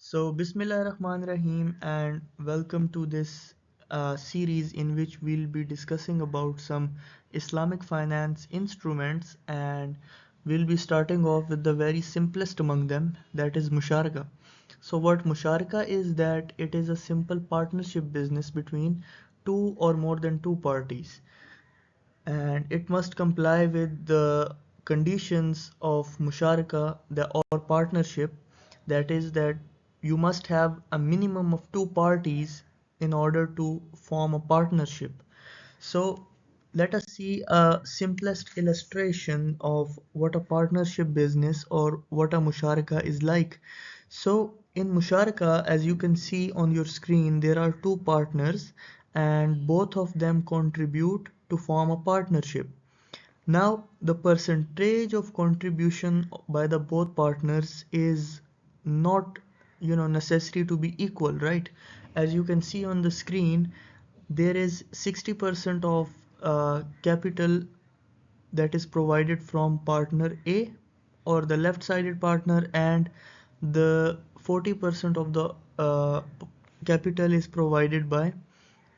So, Bismillah Rahman Rahim, and welcome to this series in which we'll be discussing about some Islamic finance instruments, and we'll be starting off with the very simplest among them, that is Musharakah. So, what Musharakah is that it is a simple partnership business between two or more than two parties, and it must comply with the conditions of musharaka or partnership, that is that you must have a minimum of two parties in order to form a partnership. So let us see a simplest illustration of what a partnership business or what a musharaka is like. So in musharaka, as you can see on your screen, there are two partners and both of them contribute to form a partnership. Now, the percentage of contribution by the both partners is not, necessary to be equal, right? As you can see on the screen, there is 60% of capital that is provided from partner A or the left-sided partner, and the 40% of the capital is provided by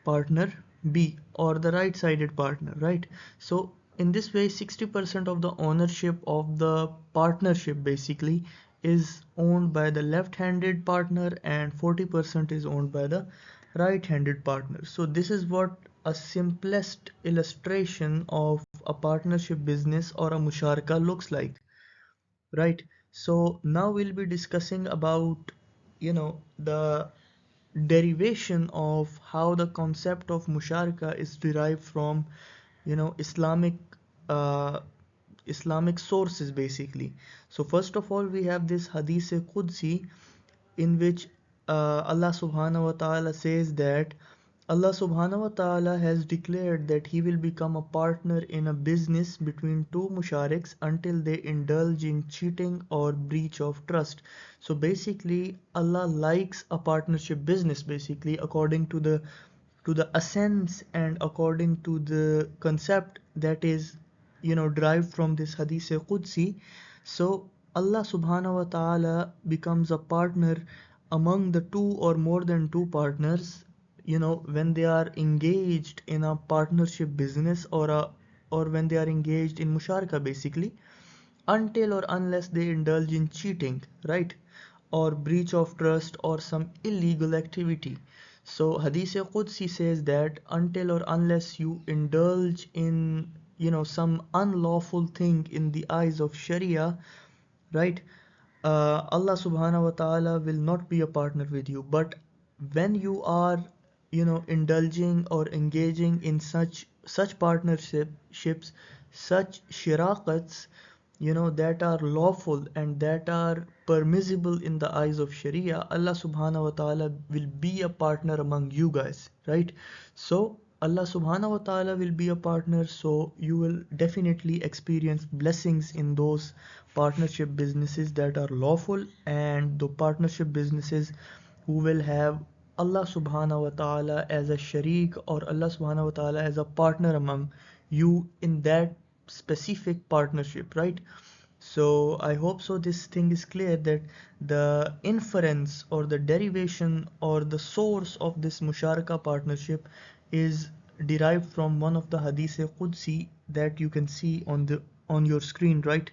partner B or the right-sided partner, right? So in this way, 60% of the ownership of the partnership basically is owned by the left-handed partner and 40% is owned by the right-handed partner. So this is what a simplest illustration of a partnership business or a musharaka looks like, right? So now we'll be discussing about, the derivation of how the concept of musharaka is derived from, Islamic uh, Islamic sources basically. So first of all, we have this hadith Qudsi in which Allah subhanahu wa ta'ala says that Allah subhanahu wa ta'ala has declared that he will become a partner in a business between two mushariks until they indulge in cheating or breach of trust. So basically Allah likes a partnership business basically according to the essence and according to the concept that is, derived from this hadith Qudsi. So Allah subhanahu wa ta'ala becomes a partner among the two or more than two partners, when they are engaged in a partnership business or when they are engaged in musharaka basically, until or unless they indulge in cheating, right? Or breach of trust or some illegal activity. So Hadith Qudsi says that until or unless you indulge in, some unlawful thing in the eyes of Sharia, right? Allah subhanahu wa ta'ala will not be a partner with you. But when you are, indulging or engaging in such partnerships, such shirakats, that are lawful and that are permissible in the eyes of Sharia, Allah subhanahu wa ta'ala will be a partner among you guys, right? So Allah subhanahu wa ta'ala will be a partner, so you will definitely experience blessings in those partnership businesses that are lawful and the partnership businesses who will have Allah subhanahu wa ta'ala as a sharik or Allah subhanahu wa ta'ala as a partner among you in that specific partnership, right? So I hope so this thing is clear that the inference or the derivation or the source of this musharaka partnership is derived from one of the hadith Qudsi that you can see on your screen, right?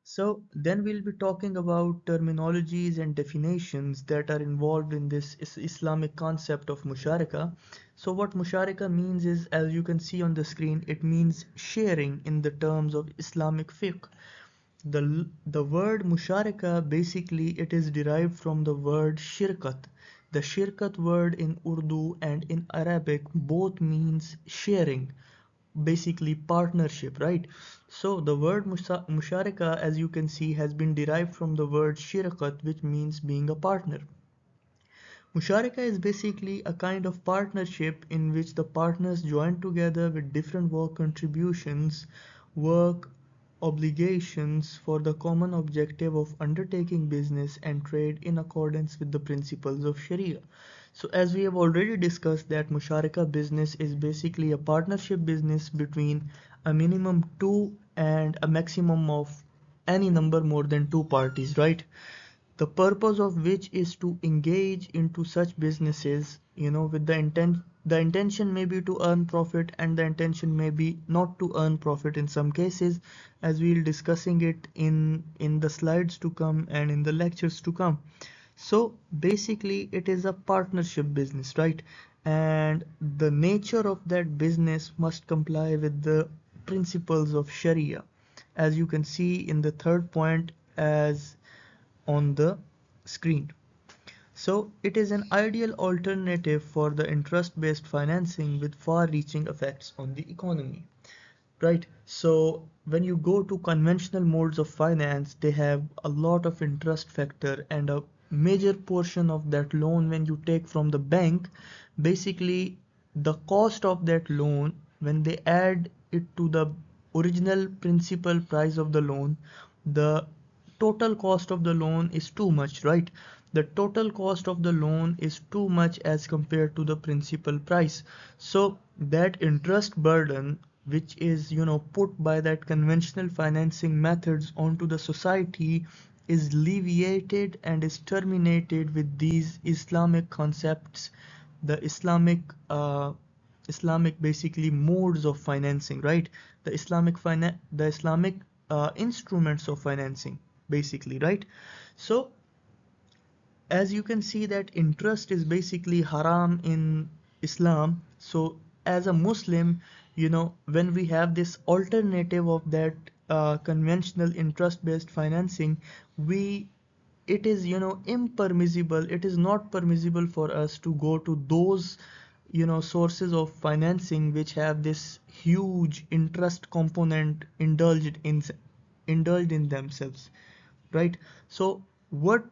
So then we'll be talking about terminologies and definitions that are involved in this Islamic concept of musharaka. So what musharaka means is, as you can see on the screen, it means sharing in the terms of Islamic fiqh. The word musharaka basically it is derived from the word shirkat. The shirkat word in Urdu and in Arabic both means sharing, basically partnership, right? So the word musharaka, as you can see, has been derived from the word shirkat, which means being a partner. Musharaka is basically a kind of partnership in which the partners join together with different work contributions, work obligations for the common objective of undertaking business and trade in accordance with the principles of Sharia. So as we have already discussed that Musharaka business is basically a partnership business between a minimum two and a maximum of any number more than two parties, right? the purpose of which is to engage into such businesses, with the intention may be to earn profit, and the intention may be not to earn profit in some cases, as we'll discussing it in the slides to come and in the lectures to come. So basically it is a partnership business, right? And the nature of that business must comply with the principles of Sharia, as you can see in the third point as on the screen. So it is an ideal alternative for the interest-based financing with far-reaching effects on the economy. Right. So when you go to conventional modes of finance, they have a lot of interest factor, and a major portion of that loan when you take from the bank, basically the cost of that loan, when they add it to the original principal price of the loan, the total cost of the loan is too much, right? The total cost of the loan is too much as compared to the principal price. So that interest burden, which is put by that conventional financing methods onto the society, is alleviated and is terminated with these Islamic concepts, the Islamic basically modes of financing, right? The Islamic instruments of financing, basically, right? So as you can see that interest is basically haram in Islam. So as a Muslim, when we have this alternative of that conventional interest-based financing, we it is impermissible. It is not permissible for us to go to those sources of financing which have this huge interest component indulged in themselves, right? So what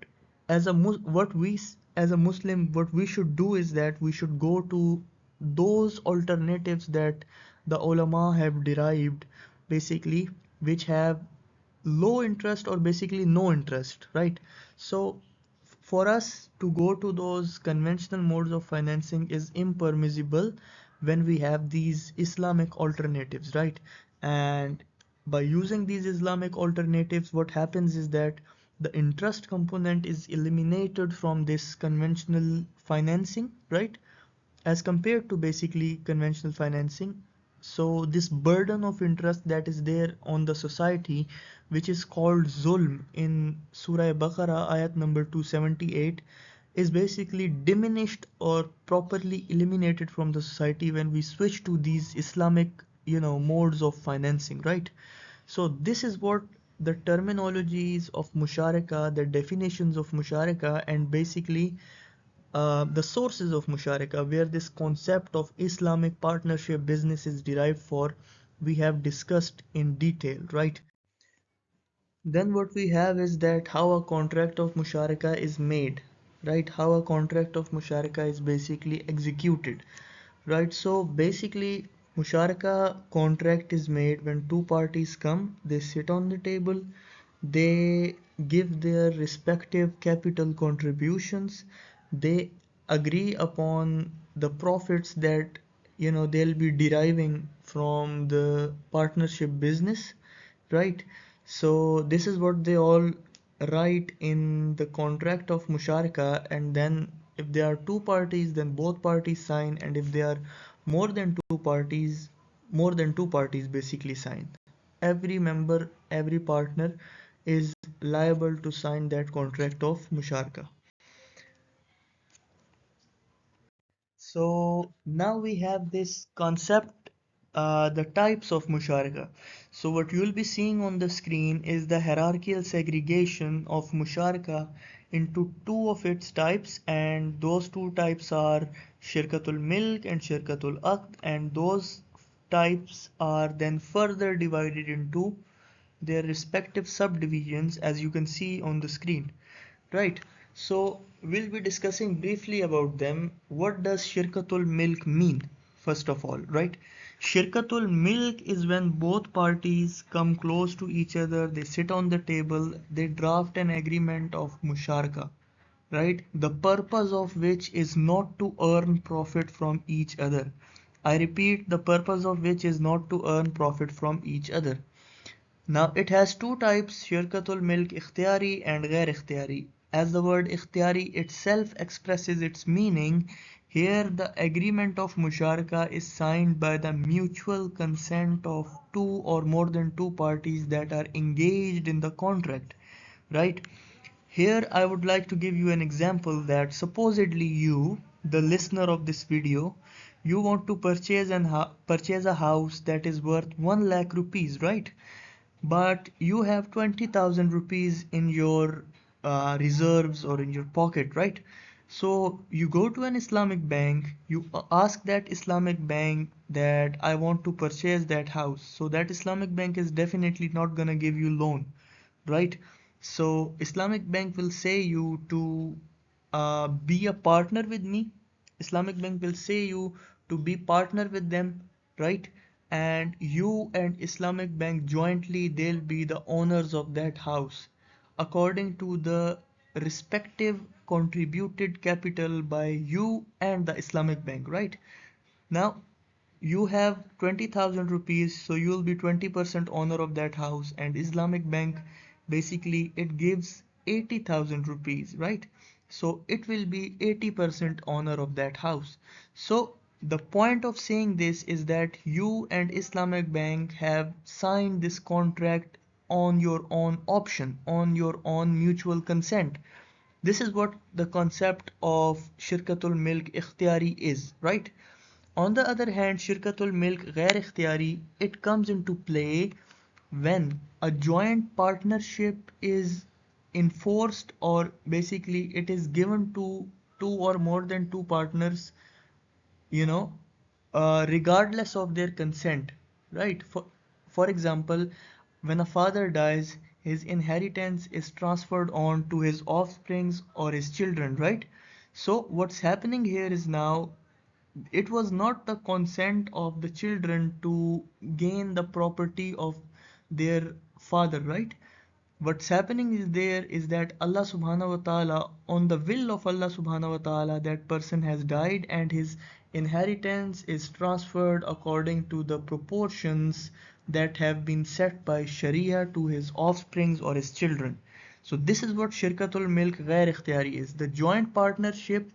as a Muslim, what we should do is that we should go to those alternatives that the ulama have derived, basically, which have low interest or basically no interest, right? So for us to go to those conventional modes of financing is impermissible when we have these Islamic alternatives, right? And by using these Islamic alternatives, what happens is that the interest component is eliminated from this conventional financing, right? As compared to basically conventional financing. So this burden of interest that is there on the society, which is called zulm in Surah Baqarah ayat number 278, is basically diminished or properly eliminated from the society when we switch to these Islamic modes of financing, right? So this is what the terminologies of Musharakah, the definitions of Musharakah, and basically the sources of Musharakah, where this concept of Islamic partnership business is derived for, we have discussed in detail, right? Then what we have is that how a contract of Musharakah is made, right? How a contract of Musharakah is basically executed, right? So basically, Musharaka contract is made when two parties come, they sit on the table, they give their respective capital contributions, they agree upon the profits that they'll be deriving from the partnership business, right? So this is what they all write in the contract of Musharaka, and then if there are two parties, then both parties sign, and if there are more than two parties, more than two parties basically sign. Every member, every partner is liable to sign that contract of Musharaka. So now we have this concept, the types of Musharaka. So what you'll be seeing on the screen is the hierarchical segregation of Musharaka into two of its types, and those two types are Shirkatul Milk and Shirkatul Aqd, and those types are then further divided into their respective subdivisions, as you can see on the screen, right? So we'll be discussing briefly about them. What does Shirkatul Milk mean? First of all, right? Shirkatul Milk is when both parties come close to each other, they sit on the table, they draft an agreement of Musharaka, right? The purpose of which is not to earn profit from each other. I repeat, the purpose of which is not to earn profit from each other. Now it has two types, Shirkatul Milk Ikhtiyari and Ghair Ikhtiyari. as the word ikhtiyari itself expresses its meaning, here the agreement of Musharakah is signed by the mutual consent of two or more than two parties that are engaged in the contract, right? Here I would like to give you an example that supposedly you, the listener of this video, you want to purchase a house that is worth 1 lakh rupees, right? But you have 20,000 rupees in your reserves or in your pocket, right? So you go to an Islamic bank, you ask that Islamic bank that I want to purchase that house. So that Islamic bank is definitely not gonna give you loan, right? So Islamic bank will say you to be a partner with me. Islamic bank will say you to be partner with them, right? And you and Islamic bank jointly, they'll be the owners of that house according to the respective contributed capital by you and the Islamic bank, right? Now you have 20,000 rupees, so you'll be 20% owner of that house, and Islamic bank basically it gives 80,000 rupees, right? So it will be 80% owner of that house. So the point of saying this is that you and Islamic bank have signed this contract on your own option, on your own mutual consent. This is what the concept of Shirkatul Milk Ikhtiyari is, right? On the other hand, Shirkatul Milk Ghair Ikhtiyari, it comes into play when a joint partnership is enforced, or basically it is given to two or more than two partners, you know, regardless of their consent, right? For example, when a father dies, his inheritance is transferred on to his offsprings or his children, right? So what's happening here is now it was not the consent of the children to gain the property of their father, right? What's happening is there is that Allah subhanahu wa ta'ala, on the will of Allah subhanahu wa ta'ala, that person has died and his inheritance is transferred according to the proportions that have been set by Sharia to his offsprings or his children. So this is what Shirkatul Milk Ghair Ikhtiyari is, the joint partnership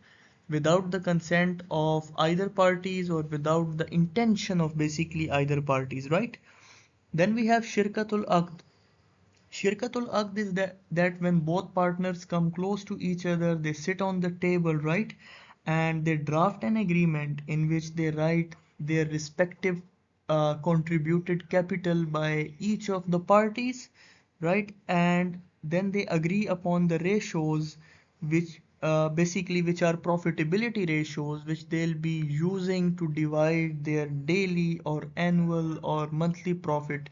without the consent of either parties or without the intention of basically either parties, right? Then we have Shirkatul Aqd. Shirkatul Aqd is that when both partners come close to each other, they sit on the table, right? And they draft an agreement in which they write their respective contributed capital by each of the parties, right? And then they agree upon the ratios which basically which are profitability ratios which they'll be using to divide their daily or annual or monthly profit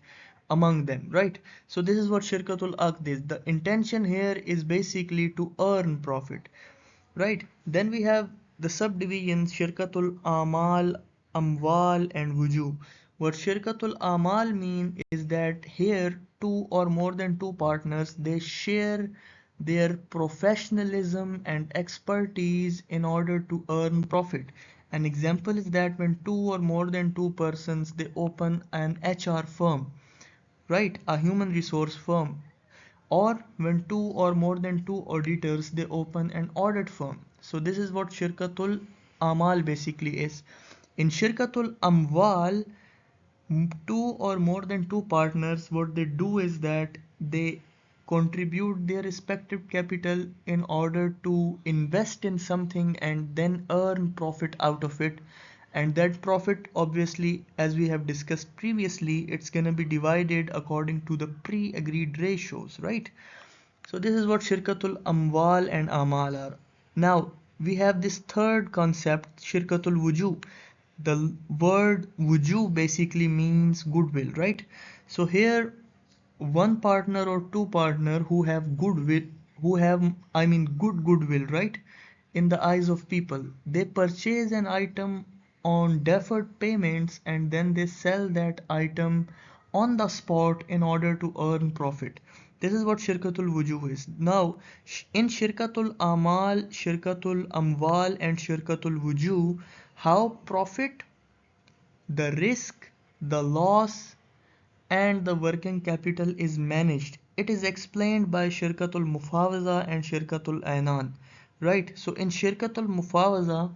among them, right? So this is what Shirkatul Aqd is. The intention here is basically to earn profit, right? Then we have the subdivisions Shirkatul Amal, Amwal and Wuju. What Shirkatul Amal mean is that here two or more than two partners, they share their professionalism and expertise in order to earn profit. An example is that when two or more than two persons, they open an HR firm, right? A human resource firm, or when two or more than two auditors, they open an audit firm. So this is what Shirkatul Amal basically is. In Shirkatul Amwal, two or more than two partners, what they do is that they contribute their respective capital in order to invest in something and then earn profit out of it. And that profit, obviously, as we have discussed previously, it's going to be divided according to the pre-agreed ratios, right? So this is what Shirkatul Amwal and Amal are. Now we have this third concept, Shirkatul Wuju. The word Wuju basically means goodwill, right? So here one partner or two partner who have goodwill, who have I mean good goodwill, right? In the eyes of people, they purchase an item on deferred payments and then they sell that item on the spot in order to earn profit. This is what Shirkatul Wujuh is. Now, in Shirkatul Amal, Shirkatul Amwal, and Shirkatul Wujuh, how profit, the risk, the loss, and the working capital is managed it is explained by Shirkatul Mufawaza and Shirkatul Ainan, right? So in Shirkatul Mufawaza,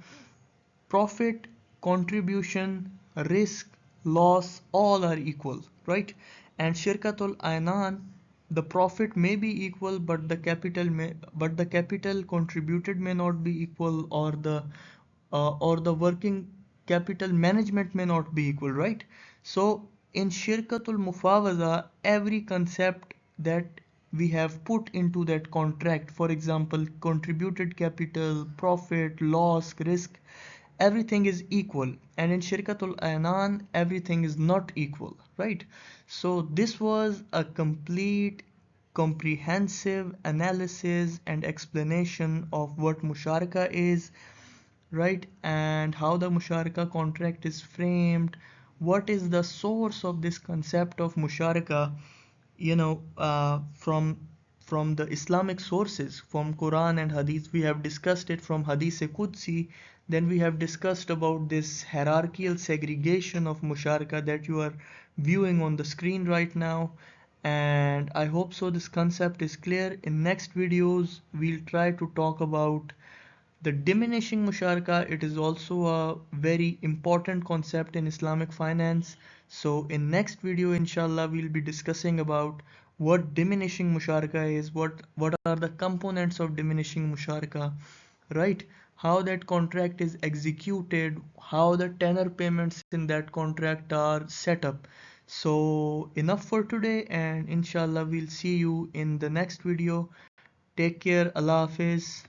profit, contribution, risk, loss, all are equal, right? And Shirkatul Ainan, the profit may be equal, but the capital contributed may not be equal, or the working capital management may not be equal, right? So in Shirkatul Mufawaza, every concept that we have put into that contract, for example, contributed capital, profit, loss, risk, everything is equal. And in Shirkatul Ainan, everything is not equal, right? So this was a complete, comprehensive analysis and explanation of what Musharakah is, right? And how the Musharakah contract is framed, what is the source of this concept of Musharakah, from the Islamic sources, from Quran and Hadith. We have discussed it from Hadith Qudsi. Then we have discussed about this hierarchical segregation of Musharakah that you are viewing on the screen right now. And I hope so this concept is clear. In next videos, we'll try to talk about the diminishing musharaka. It is also a very important concept in Islamic finance. So in next video, inshallah, we'll be discussing about what diminishing musharaka is, what are the components of diminishing musharaka, right? How that contract is executed, how the tenor payments in that contract are set up. So enough for today, and inshallah we'll see you in the next video. Take care. Allah Hafiz.